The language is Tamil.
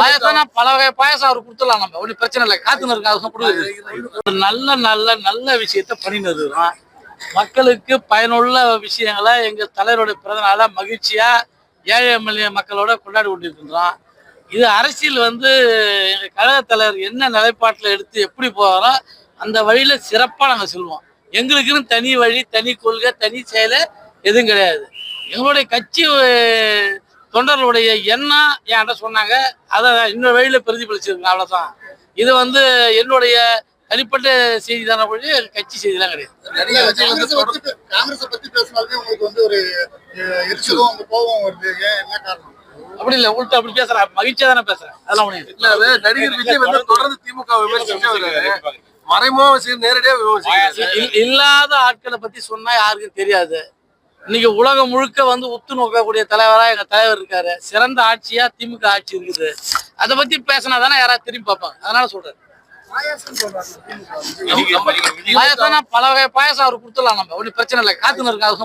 பாயசம்னா பல வகை பாயசம் அவர் கொடுத்துடலாம், நம்ம ஒன்றும் பிரச்சனை இல்லை. காத்துன்னு இருக்கு, நல்ல நல்ல நல்ல விஷயத்த பண்ணினது மக்களுக்கு பயனுள்ள விஷயங்களை எங்க தலைவருடைய பிறந்தநாள மகிழ்ச்சியா ஏழை எம்எல்ஏ மக்களோட கொண்டாடி கொண்டிருக்கின்றோம். இது அரசியல் எங்க கழக தலைவர் என்ன நிலைப்பாட்டில் எடுத்து எப்படி போகிறோ அந்த வழியில சிறப்பாக நாங்கள் செல்வோம். எங்களுக்குன்னு தனி வழி, தனி கொள்கை, தனி செயலை எதுவும் கிடையாது. எங்களுடைய கட்சி தொண்டர்களுடைய எண்ணம் என்கிட்ட சொன்னாங்க, அதை இன்னொரு வழியில பிரதிபலிச்சிருக்கேன், அவ்வளவுதான். இது என்னுடைய தனிப்பட்ட செய்தி தானே, கட்சி செய்திலாம் கிடையாது. அப்படி இல்ல, உங்கள்கிட்ட அப்படி பேசுறேன், மகிழ்ச்சியா தானே பேசுறேன். அதெல்லாம் ஒண்ணு நடிகர் விஜய் தொடர்ந்து திமுக விமர்சிச்சு மறைமுக நேரடியா இல்லாத ஆட்களை பத்தி சொன்னா யாருக்கும் தெரியாது. இன்னைக்கு உலகம் முழுக்க உத்து நோக்கக்கூடிய தலைவரா எங்க தலைவர் இருக்காரு. சிறந்த ஆட்சியா திமுக ஆட்சி இருக்குது. அதை பத்தி பேசினா தானே யாராவது திரும்பி பார்ப்பாங்க. அதனால சொல்றேன். பாயசம்னா பல வகை பாயசம் அவர் கொடுத்துடலாம், நம்ம ஒன்றும் பிரச்சனை இல்லை. காத்துன்னு இருக்கு, அது